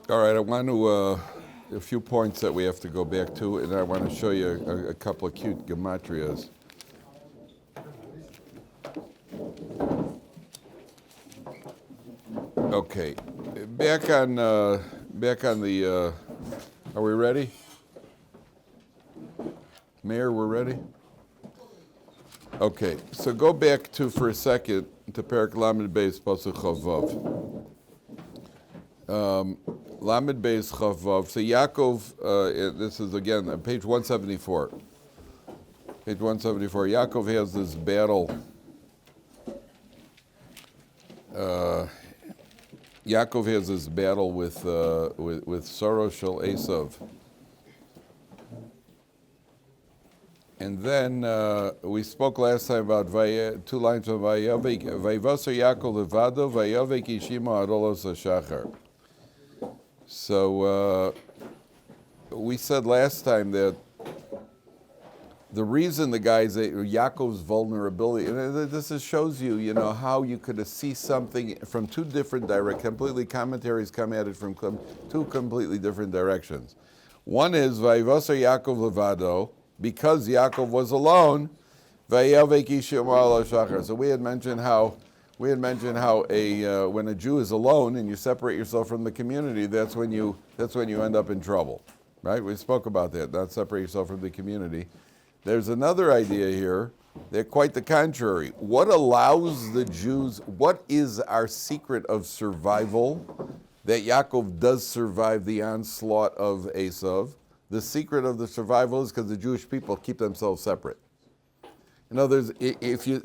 All right, I want to, a few points that we have to go back to, and I want to show you a couple of cute gematrias. Okay, back on the, are we ready? Mayor, we're ready? Okay, so go back to, for a second, to Perek Lamed Beis Pasuk Chavav. Lamed Beis Chavav. So Yaakov, this is again on page 174. Page 174. Yaakov has this battle. Yaakov has this battle with Soro Shel Esav. And then we spoke last time about two lines from Vayavek Yaakov Levado, Vayavek Ishima Adolos Shachar. So we said last time that the reason the guys, Yaakov's vulnerability, and this shows you, how you could see something from two different directions. Commentaries come at it from two completely different directions. One is Vayivasar Yaakov Levado, because Yaakov was alone. Vayavek Ishima Adolos Shachar. So we had mentioned how when a Jew is alone and you separate yourself from the community, that's when you end up in trouble, right? We spoke about that. Not separate yourself from the community. There's another idea here that quite the contrary. What allows the Jews? What is our secret of survival? That Yaakov does survive the onslaught of Esav. The secret of the survival is because the Jewish people keep themselves separate. In other words,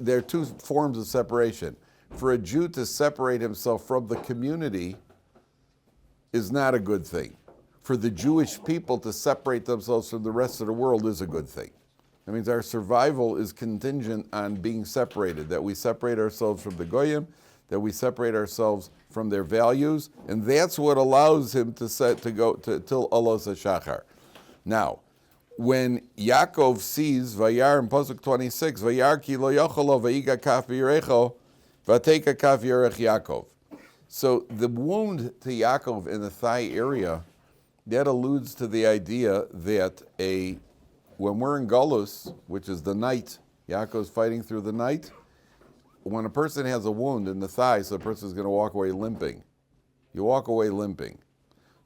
there are two forms of separation. For a Jew to separate himself from the community is not a good thing. For the Jewish people to separate themselves from the rest of the world is a good thing. That means our survival is contingent on being separated, that we separate ourselves from the Goyim, that we separate ourselves from their values, and that's what allows him to go till Alos HaShachar. Now, when Yaakov sees Vayar in Pasuk 26, Vayar ki lo yocholo vayiga kaf b'yirecho, vateka kaf yirech Yaakov. So the wound to Yaakov in the thigh area, that alludes to the idea that when we're in Galus, which is the night, Yaakov's fighting through the night, when a person has a wound in the thigh, so the person is going to walk away limping. You walk away limping.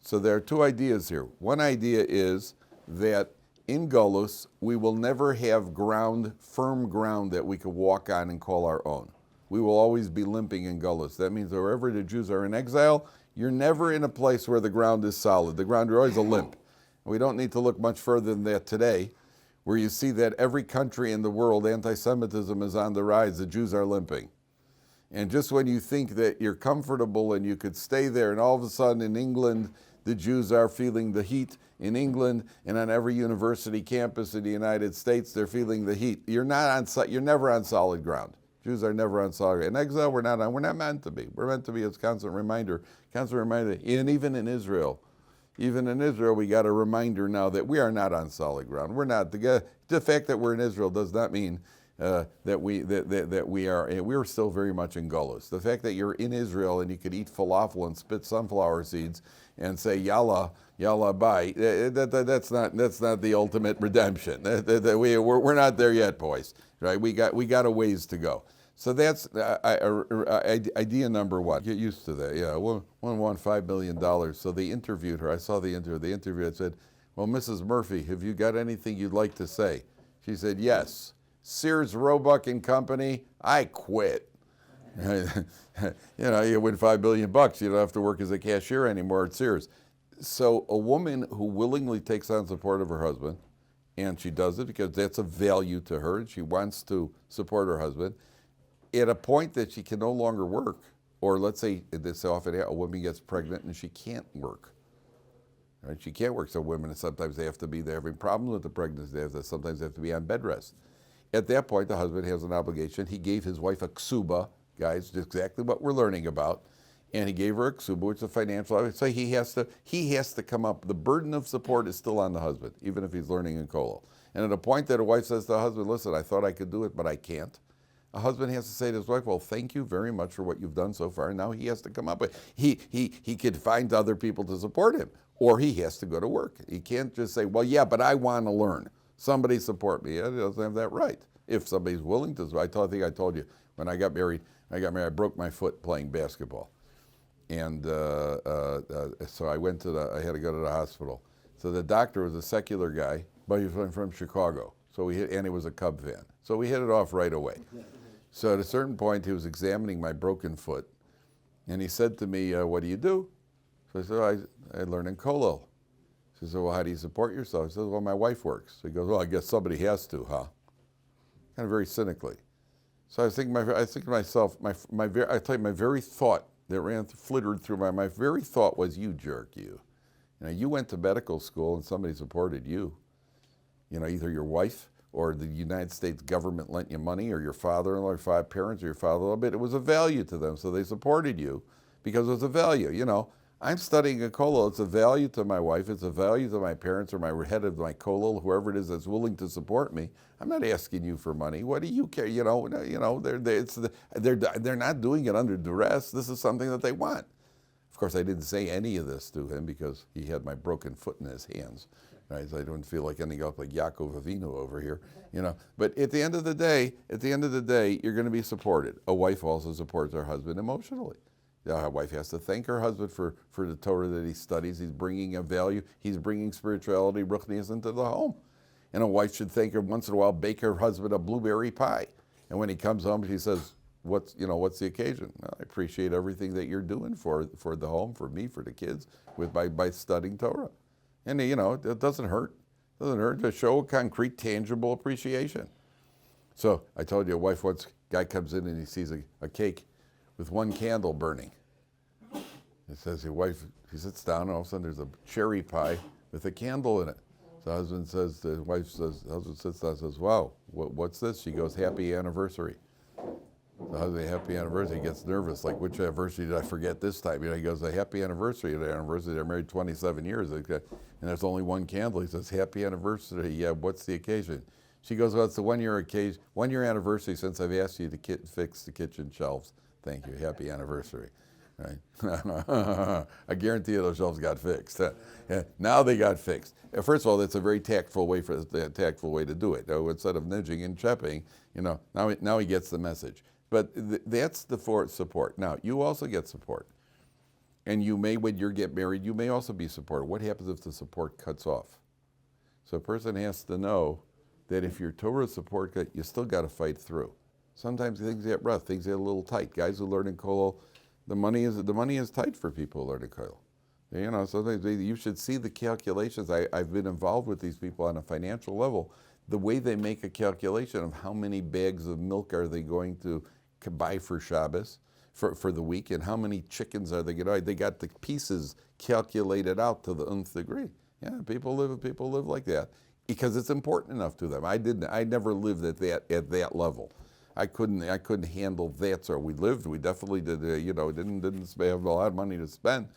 So there are two ideas here. One idea is that in Galus, we will never have firm ground that we could walk on and call our own. We will always be limping in Galus. That means wherever the Jews are in exile, you're never in a place where the ground is solid. The ground is always a limp. We don't need to look much further than that today, where you see that every country in the world, anti-Semitism is on the rise, the Jews are limping. And just when you think that you're comfortable and you could stay there, and all of a sudden in England, the Jews are feeling the heat. In England and on every university campus in the United States, they're feeling the heat. You're never on solid ground. Jews are never on solid ground. In exile, we're not meant to be. We're meant to be a constant reminder. And even in Israel, we got a reminder now that we are not on solid ground. We're not. The fact that we're in Israel does not mean that we are. We're still very much in Golus. The fact that you're in Israel and you could eat falafel and spit sunflower seeds and say yalla bye, that's not the ultimate redemption. We're not there yet, boys. Right? We got a ways to go. So that's idea number one. Get used to that. Yeah, $1.15 million. So they interviewed her. I saw the interview. The interviewer said, "Well, Mrs. Murphy, have you got anything you'd like to say?" She said, "Yes. Sears, Roebuck and Company, I quit." You win $5 billion. You don't have to work as a cashier anymore at Sears. So a woman who willingly takes on support of her husband, and she does it because that's a value to her, and she wants to support her husband, at a point that she can no longer work, or let's say this often a woman gets pregnant and she can't work. Right? She can't work. So women, sometimes they have to be there having problems with the pregnancy. Sometimes they have to be on bed rest. At that point, the husband has an obligation. He gave his wife a ksuba, guys, exactly what we're learning about. And he gave her a ksuba, which is a financial obligation. So he has to come up. The burden of support is still on the husband, even if he's learning in kollel. And at a point that a wife says to the husband, "Listen, I thought I could do it, but I can't. A husband has to say to his wife, well, thank you very much for what you've done so far. And now he has to come up with, he could find other people to support him, or he has to go to work. He can't just say, well, yeah, but I want to learn. Somebody support me. He doesn't have that right. If somebody's willing to, I think I told you, when I got married, I broke my foot playing basketball. And so I had to go to the hospital. So the doctor was a secular guy, but he was from Chicago. And he was a Cub fan. So we hit it off right away. So at a certain point, he was examining my broken foot. And he said to me, what do you do? So I said, I learn in Kollel. He said, well, how do you support yourself? I said, well, my wife works. So he goes, well, I guess somebody has to, huh? Kind of very cynically. So I think to myself, my very thought that flittered through my very thought was, you jerk, you. You went to medical school and somebody supported you. Either your wife or the United States government lent you money, or your father-in-law, or 5 parents, or your father-in-law, but it was a value to them, so they supported you because it was a value. I'm studying a kollel. It's a value to my wife. It's a value to my parents or my head of my kollel, whoever it is that's willing to support me. I'm not asking you for money. What do you care? They're not doing it under duress. This is something that they want. Of course, I didn't say any of this to him because he had my broken foot in his hands. Right? So I don't feel like ending up like Yaakov Avinu over here. But at the end of the day, you're going to be supported. A wife also supports her husband emotionally. A wife has to thank her husband for the Torah that he studies. He's bringing a value. He's bringing spirituality, ruchnius, into the home. And a wife should thank her once in a while, bake her husband a blueberry pie. And when he comes home, she says, what's the occasion? Well, I appreciate everything that you're doing for the home, for me, for the kids, by studying Torah. And it doesn't hurt. It doesn't hurt to show a concrete, tangible appreciation. So I told you, guy comes in and he sees a cake with one candle burning. He says, your wife, he sits down, and all of a sudden there's a cherry pie with a candle in it. So husband sits down and says, wow, what's this? She goes, happy anniversary. The husband, happy anniversary. He gets nervous, like, which anniversary did I forget this time? He goes, a happy anniversary. They're married 27 years, and there's only one candle. He says, happy anniversary. Yeah, what's the occasion? She goes, well, it's the 1 year anniversary since I've asked you to fix the kitchen shelves. Thank you, happy anniversary. Right? I guarantee you those shelves got fixed. Now they got fixed. First of all, that's a very tactful way to do it. Instead of nudging and chepping, now he gets the message. But that's the support. Now, you also get support. And when you get married, you may also be supported. What happens if the support cuts off? So a person has to know that if your Torah support cut, you still got to fight through. Sometimes things get rough, things get a little tight. Guys who learn in kollel, the money is tight for people who learn in kollel. Sometimes you should see the calculations. I've been involved with these people on a financial level. The way they make a calculation of how many bags of milk are they going to buy for Shabbos, for the week, and how many chickens are they going to buy. They got the pieces calculated out to the nth degree. Yeah, people live like that because it's important enough to them. I never lived at that level. I couldn't handle that. So we definitely did. Didn't have a lot of money to spend.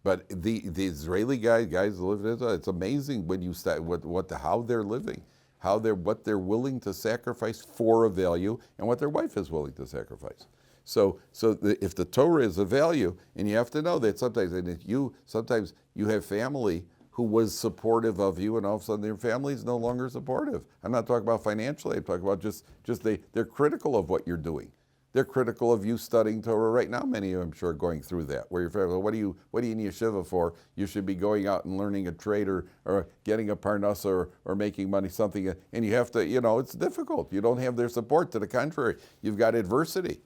But the Israeli guys who live in Israel, it's amazing when you start how they're living, what they're willing to sacrifice for a value, and what their wife is willing to sacrifice. So if the Torah is a value, and you have to know that sometimes you have family who was supportive of you, and all of a sudden their family is no longer supportive. I'm not talking about financially. I'm talking about just they're critical of what you're doing. They're critical of you studying Torah right now. Many of them, I'm sure, are going through that. Where your family, what are you in yeshiva for? You should be going out and learning a trade or getting a parnasa or making money, something. And you have to, it's difficult. You don't have their support. To the contrary, you've got adversity.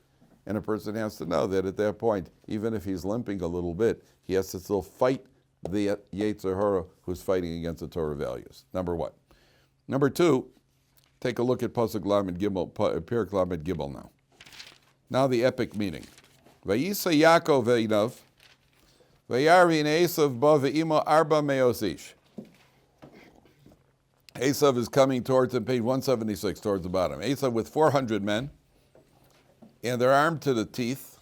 And a person has to know that at that point, even if he's limping a little bit, he has to still fight the Yetzer Hara who's fighting against the Torah values. Number one. Number two, take a look at Pasuk Lamed Gimel, Perek Lamed Gimel now. Now the epic meaning. Vayisa Yaakov Einav, Vayarvin Esav ba ve'imo arba meos ish. Esav is coming towards him, page 176, towards the bottom. Esav with 400 men, and they're armed to the teeth.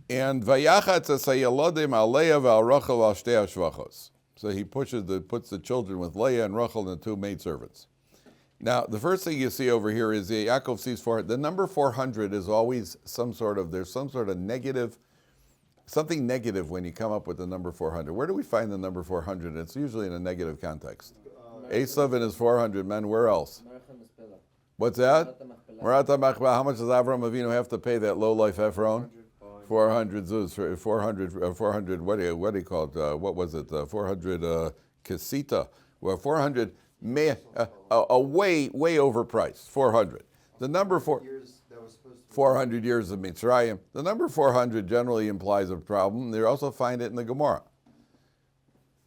And vayachatz asayalodim al Leah v'al Rachel al shtei hashvachos. So he puts the children with Leah and Rachel and the two maidservants. Now, the first thing you see over here is Yaakov sees 400. The number 400 is always there's some sort of negative, something negative when you come up with the number 400. Where do we find the number 400? It's usually in a negative context. Esav and his 400 men, where else? What's that? How much does Avraham Avinu have to pay that low-life Ephron? 400 zuz, 400, what do you call it? What was it? 400 kesita. Well, 400, way overpriced, 400. The number 400 years of Mitzrayim. The number 400 generally implies a problem. They also find it in the Gemara.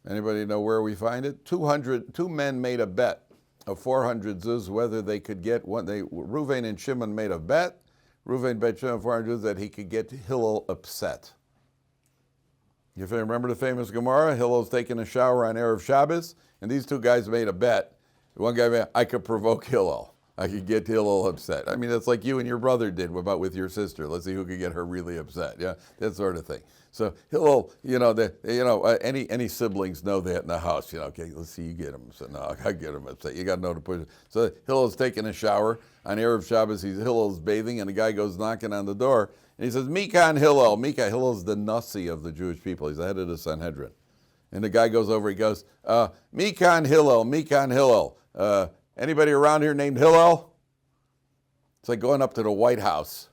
Anybody know where we find it? 2 men made a bet of 400 zuz whether they could get one. Reuven and Shimon made a bet. Reuven bet Shimon 400 zuz that he could get Hillel upset. You remember the famous Gemara? Hillel's taking a shower on Erev Shabbos, and these 2 guys made a bet. One guy made, I could provoke Hillel. I could get Hillel upset. I mean, that's like you and your brother did about with your sister. Let's see who could get her really upset. Yeah, that sort of thing. So Hillel, any siblings know that in the house. Okay, let's see, you get him upset. No, I get him upset. You got to know to push it. So Hillel's taking a shower on Erev Shabbos. Hillel's bathing, and a guy goes knocking on the door, and he says, Mikan Hillel. Hillel's the Nasi of the Jewish people. He's the head of the Sanhedrin. And the guy goes over, he goes, Mikan Hillel. Anybody around here named Hillel? It's like going up to the White House.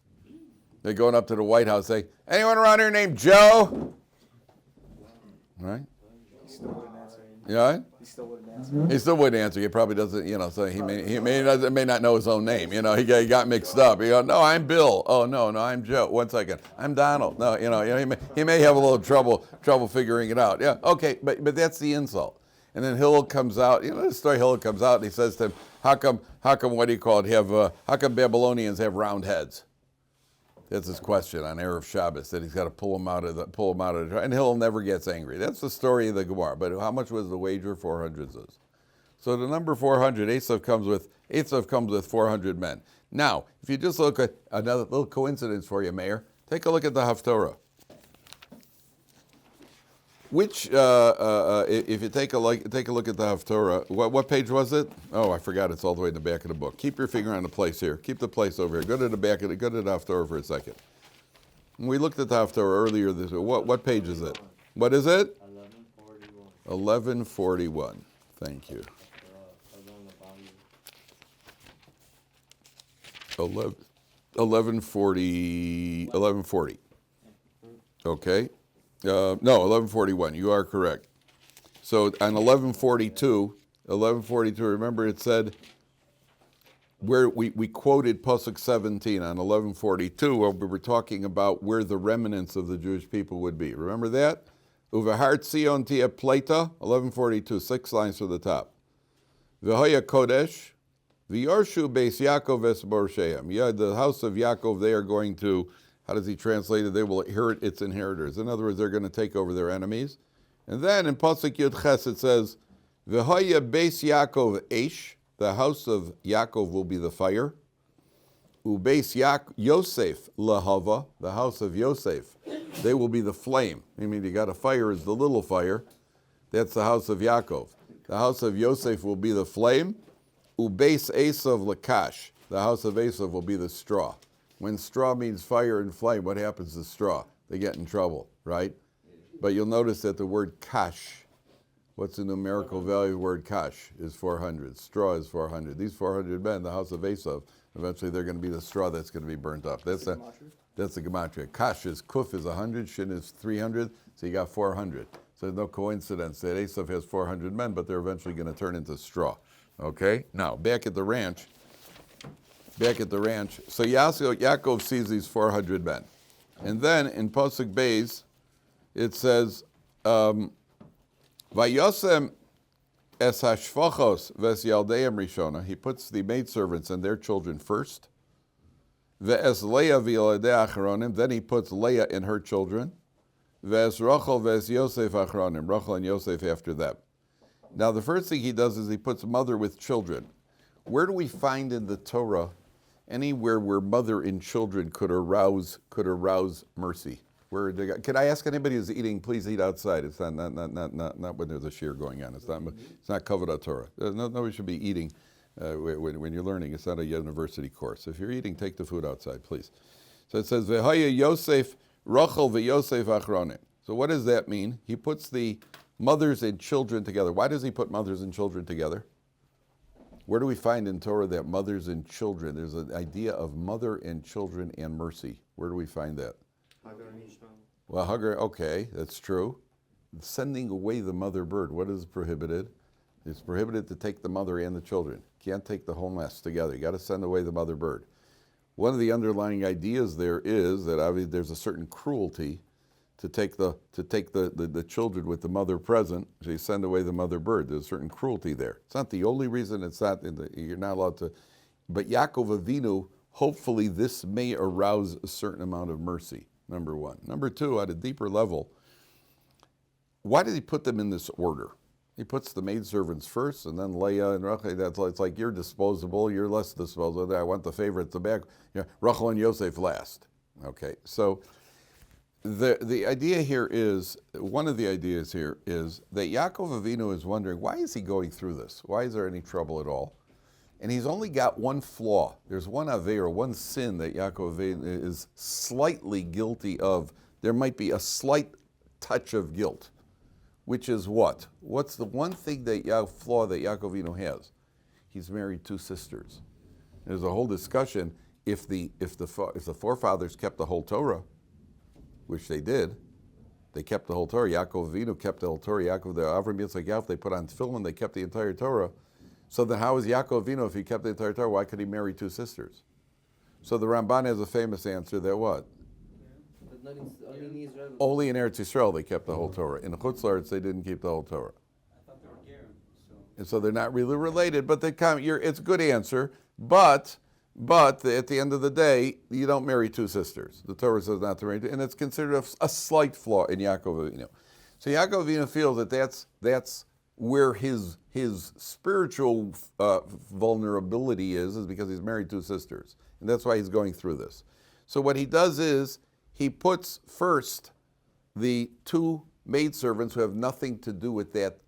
They're going up to the White House, say, anyone around here named Joe? Right? He still wouldn't answer. Yeah? He still wouldn't answer. He still wouldn't answer. He probably doesn't, so he may not know his own name. He got mixed up. He goes, no, I'm Bill. Oh, no, I'm Joe. 1 second. I'm Donald. No, he may have a little trouble figuring it out. Yeah, okay, but that's the insult. And then Hillel comes out. The story. Hillel comes out and he says to him, "How come? How come Babylonians have round heads?" That's his question on Erev Shabbos, that he's got to pull him out of the. And Hillel never gets angry. That's the story of the Gemara. But how much was the wager? 400 zuz. So the number 400, Esav comes with 400 men. Now, if you just look at another little coincidence for you, Mayor, take a look at the Haftorah. Which, if you take a look at the Haftorah, what page was it? Oh, I forgot. It's all the way in the back of the book. Keep your finger on the place here. Keep the place over here. Go to the back of go to the Haftorah for a second. We looked at the Haftorah earlier. What page is it? What is it? 1141. Thank you. 1140. Okay. No, 1141. You are correct. So on 1142, remember it said, where we quoted Pasuk 17 on 1142, where we were talking about where the remnants of the Jewish people would be. Remember that? Uvahar Tzion tia Pleta, 1142, 6 lines to the top. V'hoya Kodesh, v'yorshu beis Yaakov es Borsheim. Yeah, the house of Yaakov, they are going to, how does he translate it? They will inherit its inheritors. In other words, they're going to take over their enemies. And then in Pasuk Yud Ches it says, V'hoya beis Yaakov eish, the house of Yaakov will be the fire. Ubeis Yosef lahava, the house of Yosef, they will be the flame. I mean, you got a fire is the little fire. That's the house of Yaakov. The house of Yosef will be the flame. Ubeis Esav lakash, the house of Esav will be the straw. When straw means fire and flame, what happens to straw? They get in trouble, right? But you'll notice that the word kash, what's the numerical value of the word kash, is 400. Straw is 400. These 400 men, the house of Esav, eventually they're going to be the straw that's going to be burnt up. That's the gematria. Kash is, kuf is 100, shin is 300, so you got 400. So there's no coincidence that Esav has 400 men, but they're eventually going to turn into straw. Okay? Now, back at the ranch, so Yaakov sees these 400 men. And then in Pasuk Beis, it says, Vayosem es hashfachos ves yaldeim rishona. He puts the maidservants and their children first. Ve'es Leah v'yaladei acharonim. Then he puts Leah and her children. Ve'es Rachel ve'es Yosef acharonim. Rachel and Yosef after them. Now the first thing he does is he puts mother with children. Where do we find in the Torah anywhere where mother and children could arouse mercy? Could I ask anybody who's eating, please eat outside. It's not when there's a shear going on. It's not kavod Torah. Nobody should be eating when you're learning. It's not a university course. If you're eating, take the food outside, please. So it says, V'haya Yosef Rachel v'Yosef achronim. So what does that mean? He puts the mothers and children together. Why does he put mothers and children together? Where do we find in Torah that mothers and children, there's an idea of mother and children and mercy. Where do we find that? Well, Hagar, okay, that's true. Sending away the mother bird, what is prohibited? It's prohibited to take the mother and the children. Can't take the whole nest together. You got to send away the mother bird. One of the underlying ideas there is that obviously there's a certain cruelty to take the children with the mother present. So you send away the mother bird. There's a certain cruelty there. It's not the only reason. It's not you're not allowed to. But Yaakov Avinu, hopefully this may arouse a certain amount of mercy. Number one. Number two, at a deeper level, why did he put them in this order? He puts the maidservants first, and then Leah and Rachel. It's like you're disposable, you're less disposable. I want the favorite to back. Rachel and Yosef last. Okay, so the idea here is, one of the ideas here is that Yaakov Avinu is wondering, why is he going through this? Why is there any trouble at all? And he's only got one flaw. There's one aveira, one sin that Yaakov Avinu is slightly guilty of. There might be a slight touch of guilt. Which is what? What's the one thing flaw that Yaakov Avinu has? He's married two sisters. There's a whole discussion if the forefathers kept the whole Torah, which they did. They kept the whole Torah. Yaakov Avinu kept the whole Torah. Avram Yitzchak Yaakov, they put on tefillin. They kept the entire Torah. So then, how is Yaakov Avinu if he kept the entire Torah? Why could he marry two sisters? So the Ramban has a famous answer that what? Only in Eretz Yisrael they kept the whole Torah. In Chutz La'aretz they didn't keep the whole Torah. I thought they were Gerim, And so they're not really related. But it's a good answer. But at the end of the day, you don't marry two sisters. The Torah says not to marry two, and it's considered a slight flaw in Yaakov Avinu. So Yaakov Avinu feels that that's where his spiritual vulnerability is because he's married two sisters, and that's why he's going through this. So what he does is, he puts first the two maidservants who have nothing to do with that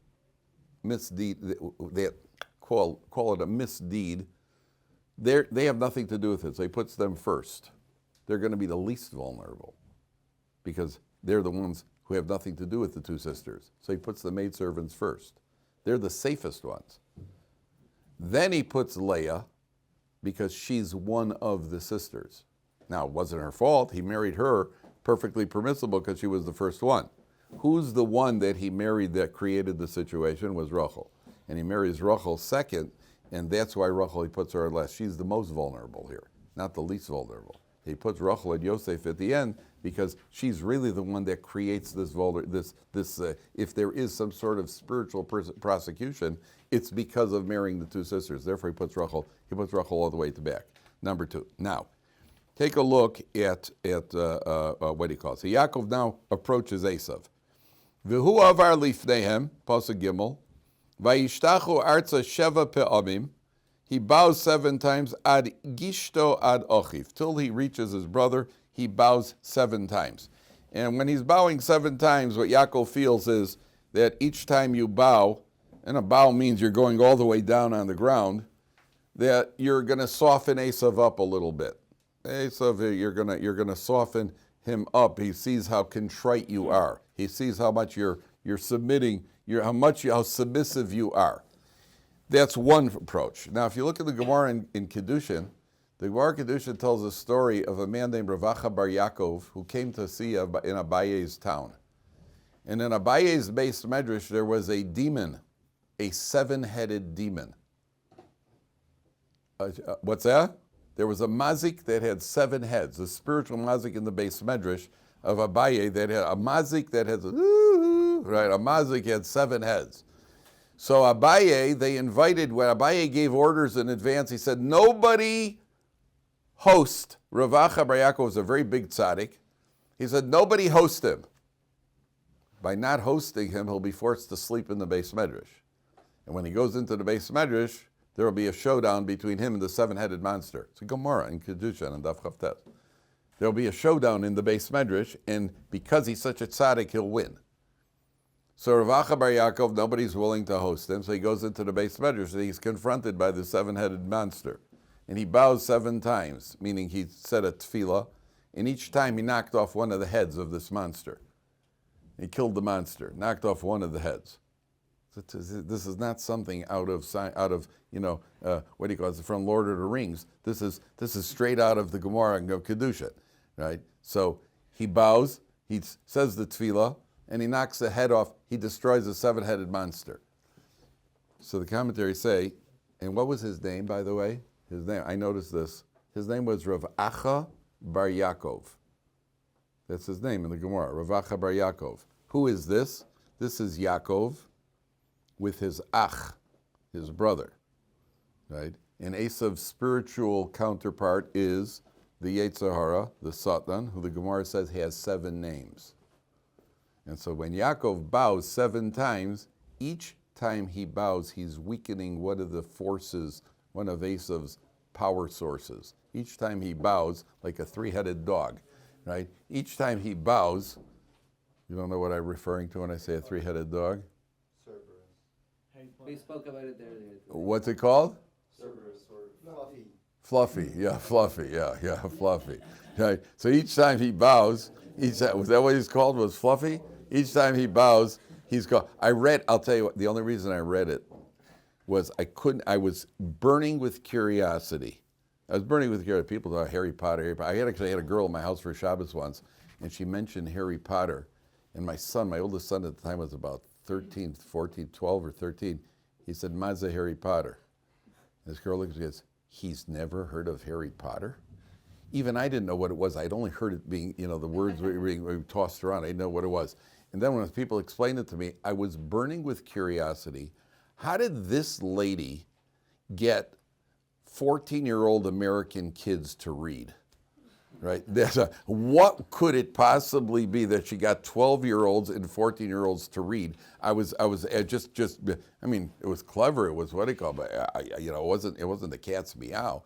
misdeed, that call it a misdeed. They have nothing to do with it, so he puts them first. They're going to be the least vulnerable because they're the ones who have nothing to do with the two sisters. So he puts the maidservants first. They're the safest ones. Then he puts Leah because she's one of the sisters. Now, it wasn't her fault. He married her, perfectly permissible because she was the first one. Who's the one that he married that created the situation was Rachel. And he marries Rachel second, and that's why Rachel, he puts her last. She's the most vulnerable here, not the least vulnerable. He puts Rachel and Yosef at the end because she's really the one that creates this if there is some sort of spiritual prosecution, it's because of marrying the two sisters. Therefore, he puts Rachel all the way at the back. Number two. Now, take a look at what he calls. So Yaakov now approaches Esav. V'hu avar lifnehem, pasuk Gimel, vayishtachu arza sheva pe'amim. He bows 7 times ad gishto ad ochiv. Till he reaches his brother, he bows 7 times. And when he's bowing 7 times, what Yaakov feels is that each time you bow, and a bow means you're going all the way down on the ground, that you're going to soften Esav up a little bit. Esav, you're gonna soften him up. He sees how contrite you are. He sees how much you're submitting, how submissive you are. That's one approach. Now, if you look at the Gemara in Kedushin, the Gemara in Kedushin tells a story of a man named Ravacha Bar Yaakov who came to see in Abaye's town. And in Abaye's base medrash, there was a demon, a 7-headed demon. What's that? There was a mazik that had 7 heads, a spiritual mazik in the base medrash of Abaye that had a mazik that had, a mazik had 7 heads. So Abaye, when Abaye gave orders in advance, he said, nobody host. Ravacha Bar Yaakov was a very big tzaddik. He said, nobody host him. By not hosting him, he'll be forced to sleep in the base medrash. And when he goes into the base medrash, there will be a showdown between him and the 7-headed monster. It's a Gemara in Kedushin and Daf Chavtet. There will be a showdown in the base medrash, and because he's such a tzaddik, he'll win. So Rav Acha Bar Yaakov, nobody's willing to host him, so he goes into the Beis Medrash and he's confronted by the seven-headed monster. And he bows 7 times, meaning he said a tefillah, and each time he knocked off one of the heads of this monster. He killed the monster, knocked off one of the heads. This is not something out of what do you call it, from Lord of the Rings. This is straight out of the Gemara and Kedusha, right? So he bows, he says the tefillah, and he knocks the head off. He destroys the 7-headed monster. So the commentaries say, and what was his name, by the way? His name, I noticed this. His name was Rav Acha Bar Yaakov. That's his name in the Gemara, Rav Acha Bar Yaakov. Who is this? This is Yaakov with his Ach, his brother, right? And Esav's spiritual counterpart is the Yetzer Hara, the Satan, who the Gemara says has 7 names. And so when Yaakov bows 7 times, each time he bows, he's weakening one of the forces, one of Esav's power sources. Each time he bows, like a 3-headed dog, right? Each time he bows, you don't know what I'm referring to when I say a 3-headed dog? We spoke about it there. What's it called? Cerberus or fluffy. Fluffy, yeah, fluffy. Right. So each time he bows, was that what he's called? Was fluffy? Each time he bows, he's called. I'll tell you what, the only reason I read it was I was burning with curiosity. People thought Harry Potter. I actually had a girl in my house for Shabbos once, and she mentioned Harry Potter. And my oldest son at the time was about 13, 14, 12 or 13. He said, Mazda Harry Potter. This girl looks and goes, he's never heard of Harry Potter? Even I didn't know what it was. I'd only heard it being, the words were being tossed around. I didn't know what it was. And then when people explained it to me, I was burning with curiosity. How did this lady get 14-year-old American kids to read? Right? What could it possibly be that she got 12-year-olds and 14-year-olds to read? It was clever. It was what do you call it? It wasn't the cat's meow.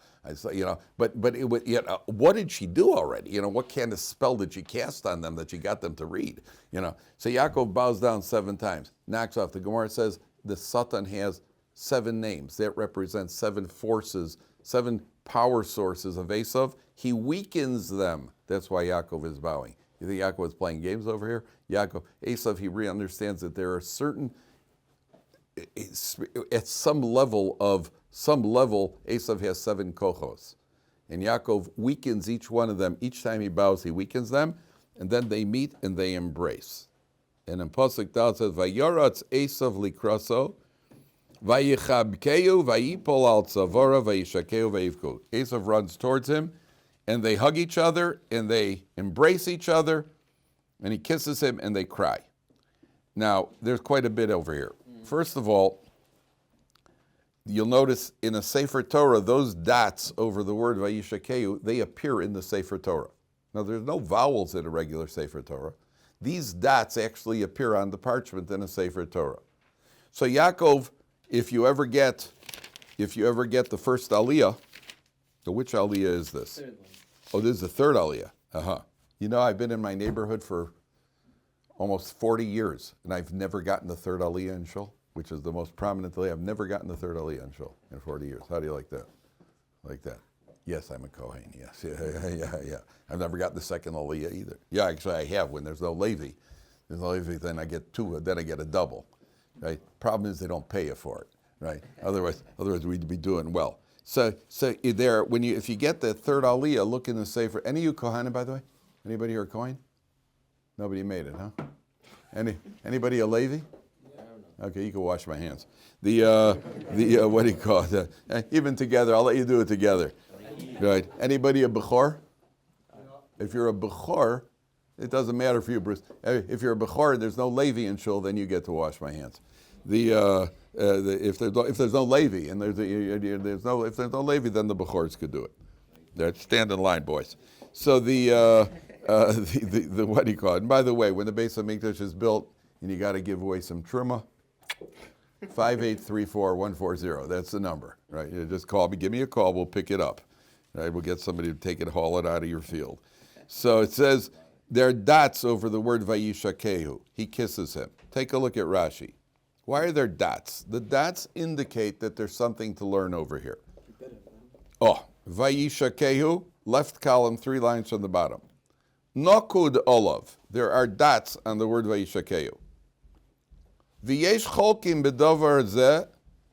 What did she do already? What kind of spell did she cast on them that she got them to read? So Yaakov bows down 7 times, knocks off. The Gemara says the Satan has 7 names. That represents 7 forces, 7 power sources of Esav. He weakens them. That's why Yaakov is bowing. You think Yaakov is playing games over here? Esav, he really understands that there are certain, at some level, Esav has 7 kochos. And Yaakov weakens each one of them. Each time he bows, he weakens them. And then they meet and they embrace. And in Pasuk Dal it says, Vayoratz Esav likraso, Vayichabkeu, Vayipol al tzavora, Vayishakeu, Vayivku. Esav runs towards him, and they hug each other, and they embrace each other, and he kisses him, and they cry. Now, there's quite a bit over here. First of all, you'll notice in a Sefer Torah, those dots over the word Vayishakeu, they appear in the Sefer Torah. Now, there's no vowels in a regular Sefer Torah. These dots actually appear on the parchment in a Sefer Torah. So Yaakov, if you ever get the first aliyah, which aliyah is this? Third one. Oh, this is the 3rd aliyah. I've been in my neighborhood for almost 40 years, and I've never gotten the 3rd aliyah in Shul, which is the most prominent aliyah. I've never gotten the 3rd aliyah in Shul in 40 years. How do you like that? Like that? Yes, I'm a Kohen, yes. Yeah. I've never gotten the 2nd aliyah either. Yeah, actually I have when there's no Levi. There's no Levi, then I get 2, then I get a double. Right? Problem is they don't pay you for it, right? Otherwise we'd be doing well. So there, if you get the 3rd aliyah, look in the Sefer. Any of you Kohanim, by the way? Anybody here a Kohen? Nobody made it, huh? Anybody a Levi? Okay, you can wash my hands. What do you call it? Even together, I'll let you do it together. Right? Anybody a Bechor? If you're a Bechor, it doesn't matter for you, Bruce. If you're a Bechor and there's no Levi in Shul, then you get to wash my hands. If there's no Levi and if there's no Levi, then the Bechors could do it. Stand in line, boys. So the what do you call it? And by the way, when the Beis Hamikdash is built and you got to give away some truma, 5834-140. That's the number, right? You just call me, give me a call, we'll pick it up. Right? We'll get somebody to haul it out of your field. So it says, There are dots over the word Vayishlach. He kisses him. Take a look at Rashi. Why are there dots? The dots indicate that there's something to learn over here. Oh, Vayishlach, left column, 3 lines from the bottom. Nokud olav. There are dots on the word Vayishlach. V'yesh cholkim b'davar zeh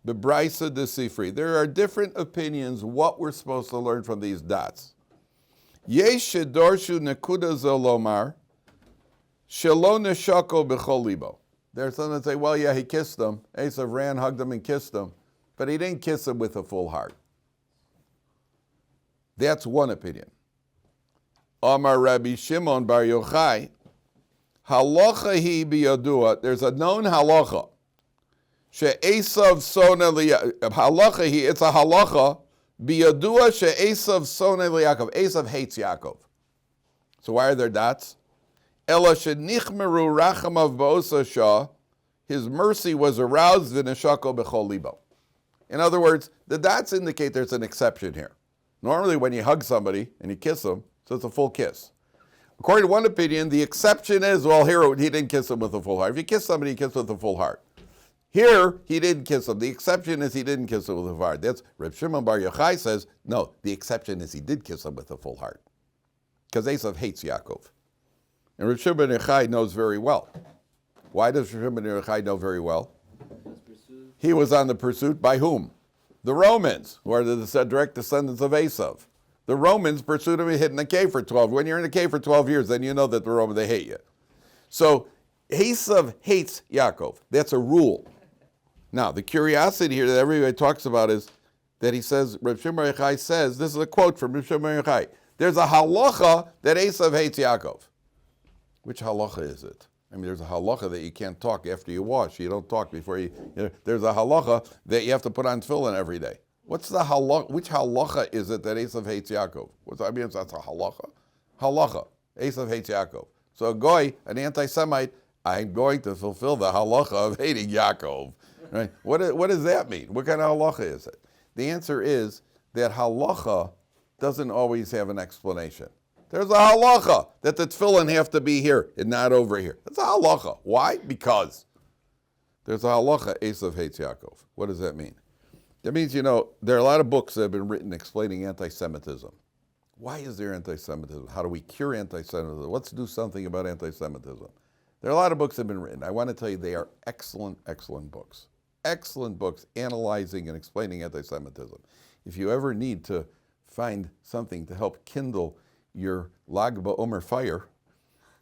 b'braisa desifri. There are different opinions what we're supposed to learn from these dots. Yesh shedorshu nekuda zolomar shelo neshako b'chol libo. There's some that say, well, yeah, he kissed him. Esav ran, hugged him, and kissed him, but he didn't kiss him with a full heart. That's one opinion. Amar Rabbi Shimon bar Yochai, halacha hi biyadua. There's a known halacha. She'esav sona halacha hi. It's a halacha biyadua she'esav sona liYaakov. Esav hates Yaakov. So why are there dots? Ela shenichmeru rachamav ba'osa shah. His mercy was aroused v'neshako b'chol libo. In other words, the dots indicate there's an exception here. Normally when you hug somebody and you kiss them, so it's a full kiss. According to one opinion, the exception is, well, here he didn't kiss him with a full heart. If you kiss somebody, you kiss with a full heart. Here, he didn't kiss him. The exception is he didn't kiss him with a full heart. That's Reb Shimon bar Yochai says, no, the exception is he did kiss him with a full heart. Because Esav hates Yaakov. And Reb Shimon bar Yochai knows very well. Why does Reb Shimon bar Yochai know very well? He was on the pursuit by whom? The Romans, who are the direct descendants of Esav. The Romans pursued him and hid in a cave for 12. When you're in a cave for 12 years, then you know that the Romans, they hate you. So Esav hates Yaakov. That's a rule. Now, the curiosity here that everybody talks about is that he says, Reb Shimon bar Yochai says, this is a quote from Reb Shimon bar Yochai, there's a halacha that Esav hates Yaakov. Which halacha is it? I mean, there's a halacha that you can't talk after you wash. You don't talk before you there's a halacha that you have to put on tefillin every day. What's the halacha? Which halacha is it that Esav hates Yaakov? I mean, that's a halacha. Halacha. Esav hates Yaakov. So a goy, an anti-Semite, I'm going to fulfill the halacha of hating Yaakov. Right? What does that mean? What kind of halacha is it? The answer is that halacha doesn't always have an explanation. There's a halacha that the tefillin have to be here and not over here. That's a halacha. Why? Because there's a halacha, Esav hates Yaakov. What does that mean? That means, there are a lot of books that have been written explaining anti-Semitism. Why is there anti-Semitism? How do we cure anti-Semitism? Let's do something about anti-Semitism. There are a lot of books that have been written. I want to tell you they are excellent, excellent books. Excellent books analyzing and explaining anti-Semitism. If you ever need to find something to help kindle your Lag BaOmer fire,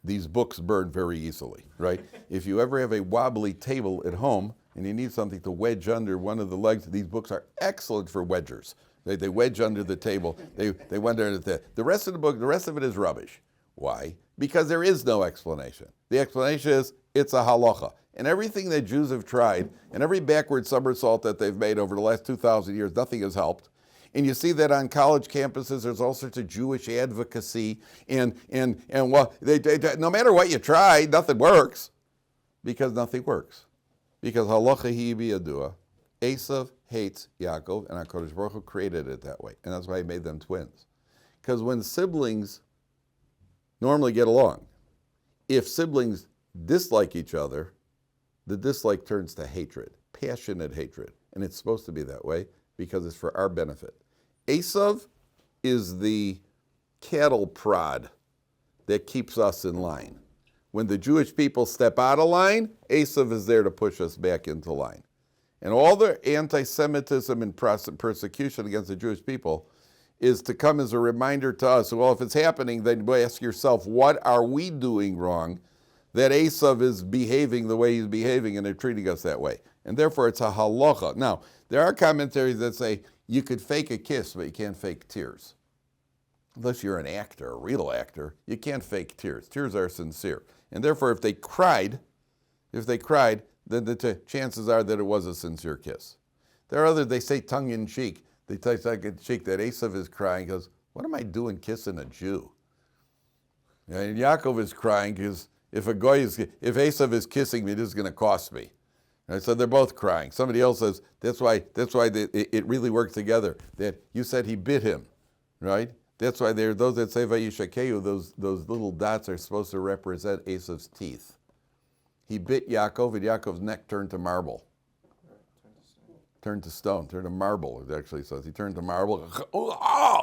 these books burn very easily, right? If you ever have a wobbly table at home and you need something to wedge under one of the legs, these books are excellent for wedgers. They wedge under the table. They went under the rest of the book. The rest of it is rubbish. Why? Because there is no explanation. The explanation is it's a halacha. And everything that Jews have tried, and every backward somersault that they've made over the last 2,000 years, nothing has helped. And you see that on college campuses, there's all sorts of Jewish advocacy, and well, no matter what you try, nothing works, because nothing works. Because halacha hi biyadua, Esav hates Yaakov, and HaKadosh Baruch Hu created it that way, and that's why he made them twins. Because when siblings normally get along, if siblings dislike each other, the dislike turns to hatred, passionate hatred, and it's supposed to be that way because it's for our benefit. Esav is the cattle prod that keeps us in line. When the Jewish people step out of line, Esav is there to push us back into line. And all the anti-Semitism and persecution against the Jewish people is to come as a reminder to us, well, if it's happening, then you ask yourself, what are we doing wrong that Esav is behaving the way he's behaving and they're treating us that way? And therefore, it's a halacha. Now, there are commentaries that say you could fake a kiss, but you can't fake tears. Unless you're an actor, a real actor, you can't fake tears. Tears are sincere. And therefore, if they cried, then the chances are that it was a sincere kiss. There are others, they say tongue-in-cheek. They say tongue-in-cheek that Esav is crying because, what am I doing kissing a Jew? And Yaakov is crying because if Esav is kissing me, this is going to cost me. Right, so they're both crying. Somebody else says, that's why it really worked together. That you said he bit him, right? That's why there are those that say Vayishlach, those little dots are supposed to represent Esav's teeth. He bit Yaakov, and Yaakov's neck turned to marble. Turned to stone, turned to marble, it actually says. He turned to marble,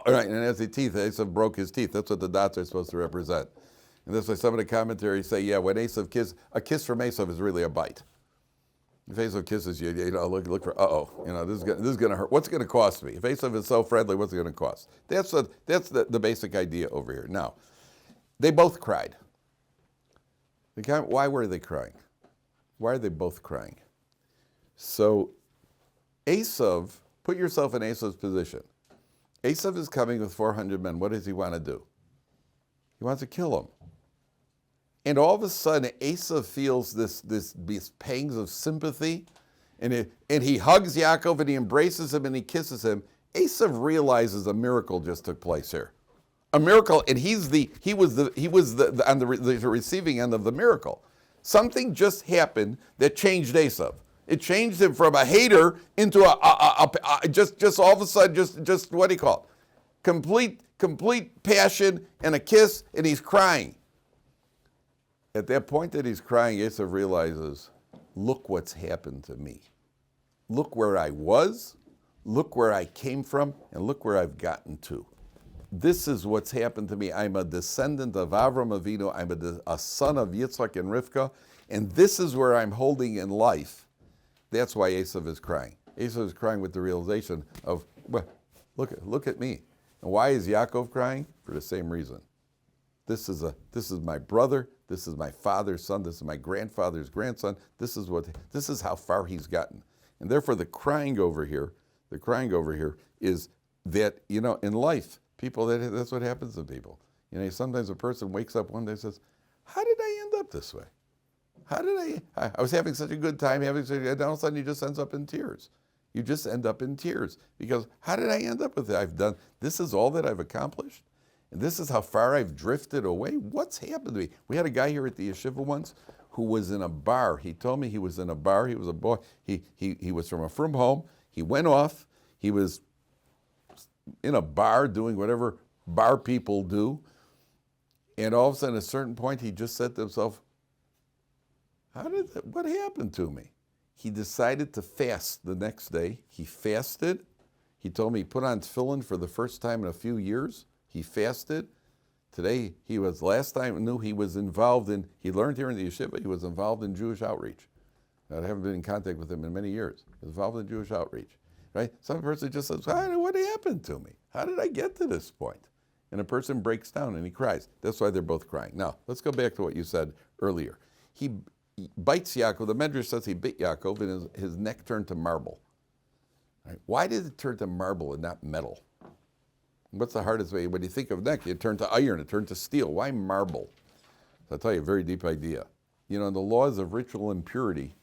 right, and as the teeth, Esav broke his teeth. That's what the dots are supposed to represent. And that's why some of the commentaries say, yeah, when Esav a kiss from Esav is really a bite. If Esav kisses you, look for, this is going to hurt. What's it going to cost me? If Esav is so friendly, what's it going to cost? That's the basic idea over here. Now, they both cried. Why were they crying? Why are they both crying? So, Esav, put yourself in Esav's position. Esav is coming with 400 men. What does he want to do? He wants to kill him. And all of a sudden, Esav feels these pangs of sympathy, and he hugs Yaakov, and he embraces him, and he kisses him. Esav realizes a miracle just took place here. A miracle, and he was on the receiving end of the miracle. Something just happened that changed Esav. It changed him from a hater into just all of a sudden, just what do you call it? Complete passion and a kiss, and he's crying. At that point that he's crying, Esav realizes, look what's happened to me. Look where I was, look where I came from, and look where I've gotten to. This is what's happened to me. I'm a descendant of Avram Avinu. I'm a son of Yitzchak and Rivka, and this is where I'm holding in life. That's why Esav is crying. Esav is crying with the realization of, well, look at me. And why is Yaakov crying? For the same reason. This is my brother. This is my father's son. This is my grandfather's grandson. This is how far he's gotten. And therefore, the crying over here is that, in life, that's what happens to people. Sometimes a person wakes up one day and says, how did I end up this way? How did I was having such a good time, and all of a sudden he just ends up in tears. You just end up in tears because how did I end up with it? This is all that I've accomplished, and this is how far I've drifted away. What's happened to me? We had a guy here at the yeshiva once who was in a bar. He told me he was in a bar. He was a boy. He was from a frum home. He went off. He was in a bar doing whatever bar people do, and all of a sudden, at a certain point, he just said to himself, what happened to me? He decided to fast the next day. He fasted. He told me he put on tefillin for the first time in a few years. He fasted. Today, last time I knew he was involved he learned here in the yeshiva, he was involved in Jewish outreach. I haven't been in contact with him in many years. He was involved in Jewish outreach. Right? Some person just says, what happened to me? How did I get to this point? And a person breaks down and he cries. That's why they're both crying. Now, let's go back to what you said earlier. He bites Yaakov. The Medrash says he bit Yaakov and his neck turned to marble. Right? Why did it turn to marble and not metal? What's the hardest way? When you think of neck, it turned to iron, it turned to steel. Why marble? So I'll tell you a very deep idea. In the laws of ritual impurity,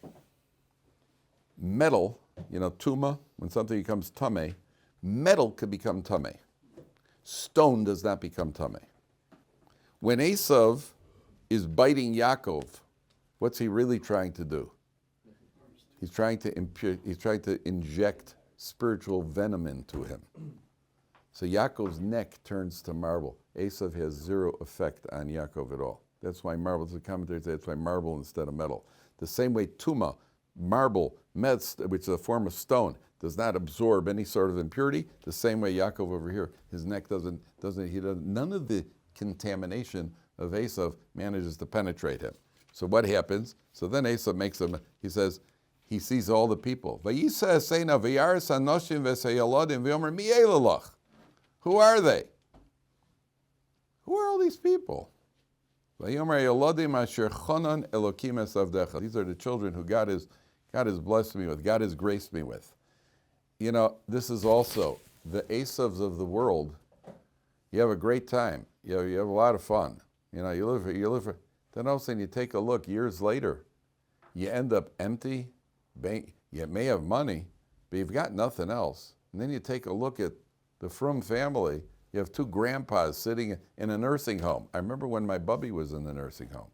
metal, tuma, when something becomes tameh, metal could become tameh. Stone does not become tameh. When Esav is biting Yaakov, what's he really trying to do? He's trying to inject spiritual venom into him. So Yaakov's neck turns to marble. Esav has zero effect on Yaakov at all. That's why marble, the commentators say that's why marble instead of metal. The same way tuma, marble, which is a form of stone, does not absorb any sort of impurity. The same way Yaakov over here, his neck none of the contamination of Esav manages to penetrate him. So what happens? So then Esav makes him, he sees all the people. Who are they? Who are all these people? These are the children who God has blessed me with, God has graced me with. This is also the Esavs of the world. You have a great time. You have a lot of fun. You live for. Then all of a sudden you take a look. Years later, you end up empty. You may have money, but you've got nothing else. And then you take a look at the Frum family. You have two grandpas sitting in a nursing home. I remember when my bubby was in the nursing home,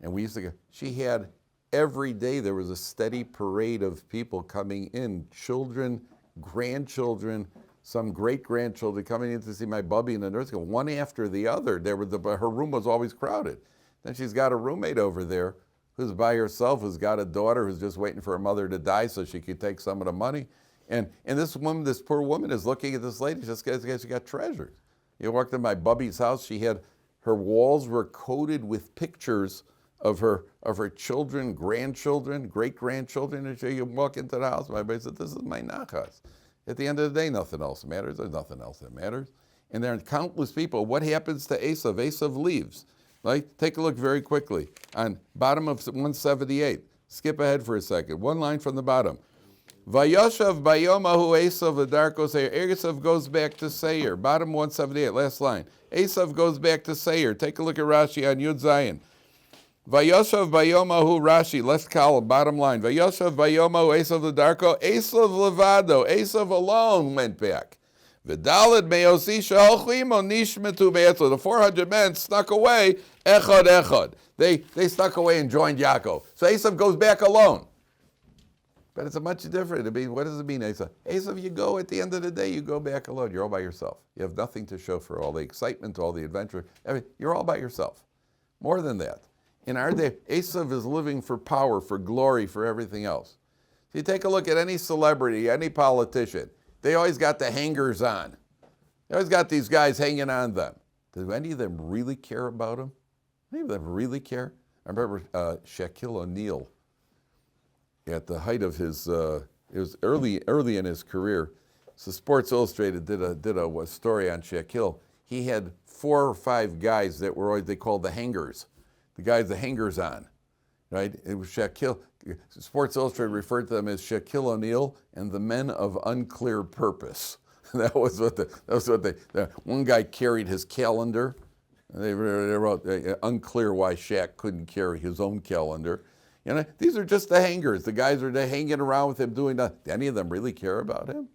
and we used to go. She had every day there was a steady parade of people coming in, children, grandchildren, some great-grandchildren coming in to see my bubby in the nursing home, one after the other. Her room was always crowded. Then she's got a roommate over there who's by herself, who's got a daughter who's just waiting for her mother to die so she could take some of the money. And this woman, this poor woman, is looking at this lady. She got treasures. You walked in my bubby's house. Her walls were coated with pictures of her children, grandchildren, great-grandchildren. And you walk into the house, my buddy said, "This is my nachas." At the end of the day, nothing else matters. There's nothing else that matters. And there are countless people. What happens to Esav? Esav leaves. Right? Take a look very quickly on bottom of 178. Skip ahead for a second. One line from the bottom. Vayoshav bayomahu Esav v'darko Seir. Esav goes back to Seir. Bottom 178, last line. Esav goes back to Seir. Take a look at Rashi on Yud Zayin. Vayoshav bayomahu Rashi, left column, bottom line. Vayoshav bayomahu Esav v'darko. Esav levado. Esav alone went back. V'dalad meyosi she'olchimo nishmetu be'etzlo. The 400 men snuck away, echad. They snuck away and joined Yaakov. So Esav goes back alone. But it's a much different. I mean, what does it mean, Esav? Esav, you go, at the end of the day, you go back alone. You're all by yourself. You have nothing to show for all the excitement, all the adventure. You're all by yourself. More than that. In our day, Esav is living for power, for glory, for everything else. If you take a look at any celebrity, any politician, they always got the hangers on. They always got these guys hanging on them. Do any of them really care about them? Any of them really care? I remember Shaquille O'Neal, at the height of his, it was early in his career. So Sports Illustrated did a story on Shaquille. He had 4 or 5 guys that were always, they called the hangers, the guys the hangers on, right? It was Shaquille. Sports Illustrated referred to them as Shaquille O'Neal and the men of unclear purpose. That was what one guy carried his calendar. They wrote unclear why Shaq couldn't carry his own calendar. You know, these are just the hangers. The guys are hanging around with him doing nothing. Do any of them really care about him?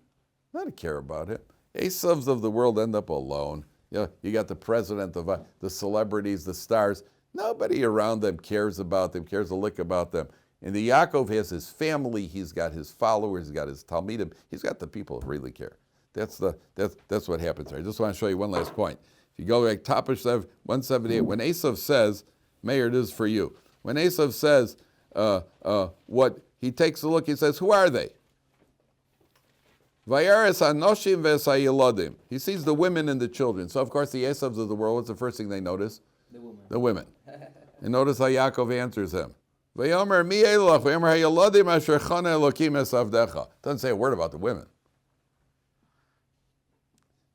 Not care about him. Esavs of the world end up alone. You know, you got the president, the celebrities, the stars. Nobody around them cares about them, cares a lick about them. And the Yaakov has his family, he's got his followers, he's got his Talmidim, he's got the people who really care. That's what happens here. I just want to show you one last point. If you go back, top of 178, when Esav says, Mayor, it is for you. When Esav says what, he takes a look, he says, who are they? Vayaris hanoshim v'esayilodim. He sees the women and the children. So of course the Esavs of the world, what's the first thing they notice? The women. And notice how Yaakov answers him. Vayomer mi elach, vayomer hayilodim asher chana elokim esavdecha. Doesn't say a word about the women.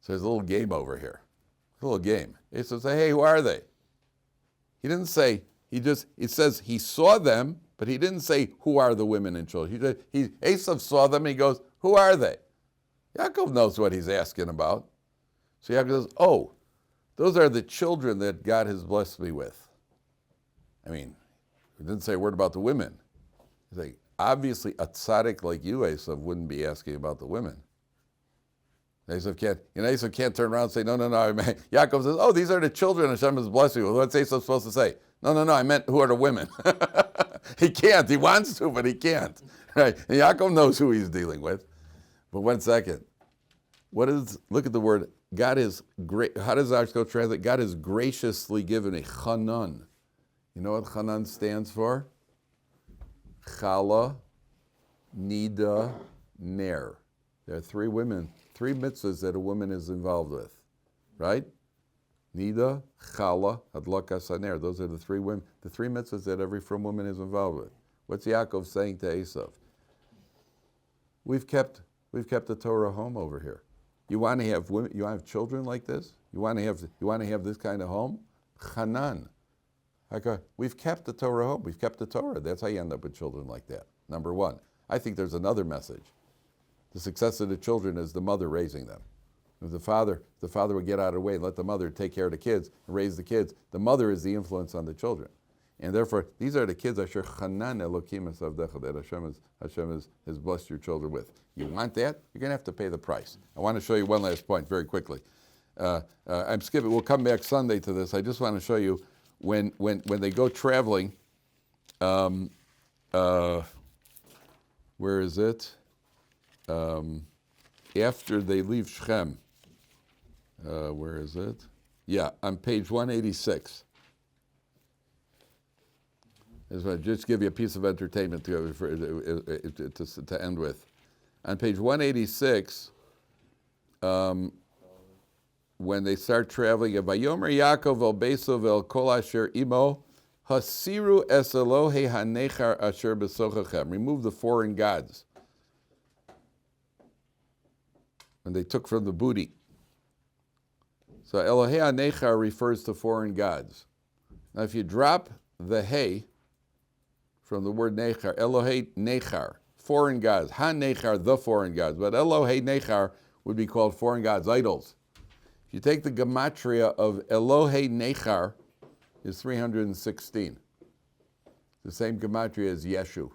So there's a little game over here. A little game. Esav says, hey, who are they? He didn't say, it says he saw them, but he didn't say, who are the women and children? Esav saw them and he goes, who are they? Yaakov knows what he's asking about. So Yaakov says, oh, those are the children that God has blessed me with. I mean, he didn't say a word about the women. He's like, obviously a tzaddik like you, Esav, wouldn't be asking about the women. Esav can't turn around and say, no. Yaakov says, oh, these are the children Hashem has blessed you with. What's Esav supposed to say? No, I meant who are the women. He can't. He wants to, but he can't. Right? And Yaakov knows who he's dealing with. But 1 second. Look at the word, God is great. How does our go translate? God has graciously given a chanan. You know what chanan stands for? Chala, nida, ner. There are 3 mitzvahs that a woman is involved with, right? Nida, chala, hadlaka, saner. Those are the 3 women, the 3 mitzvahs that every frum woman is involved with. What's Yaakov saying to Esav? We've kept the Torah home over here. You want to have women? You want to have children like this? You want to have this kind of home? Chanan. We've kept the Torah home. We've kept the Torah. That's how you end up with children like that. Number 1. I think there's another message. The success of the children is the mother raising them. If the father would get out of the way and let the mother take care of the kids and raise the kids, the mother is the influence on the children. And therefore, these are the kids asher chanan elokim esavdecha, that Hashem has blessed your children with. You want that? You're going to have to pay the price. I want to show you one last point very quickly. I'm skipping. We'll come back Sunday to this. I just want to show you when they go traveling. Where is it? after they leave Shechem. Where is it? Yeah, on page 186. Just give you a piece of entertainment to end with. On page 186, when they start traveling, Vayomer Yaakov el Besav el Kol Asher Imo, Hasiru es Elohe hanechar asher besochachem. Remove the foreign gods. And they took from the booty. So Elohe hanechar refers to foreign gods. Now if you drop the hey from the word nechar, Elohe nechar, foreign gods. Ha-nechar, the foreign gods. But Elohe nechar would be called foreign gods, idols. If you take the gematria of Elohe nechar, is 316. The same gematria as Yeshu.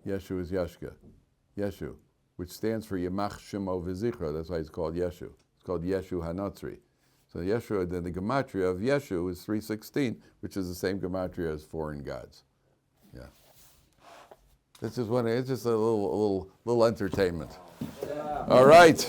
Yeshu is Yeshka. Yeshu, which stands for Yemach Shemo V'zichra. That's why it's called Yeshu. It's called Yeshu Hanotzri. So Yeshu, then the gematria of Yeshu is 316, which is the same gematria as foreign gods. Yeah. It's just a little entertainment. All right.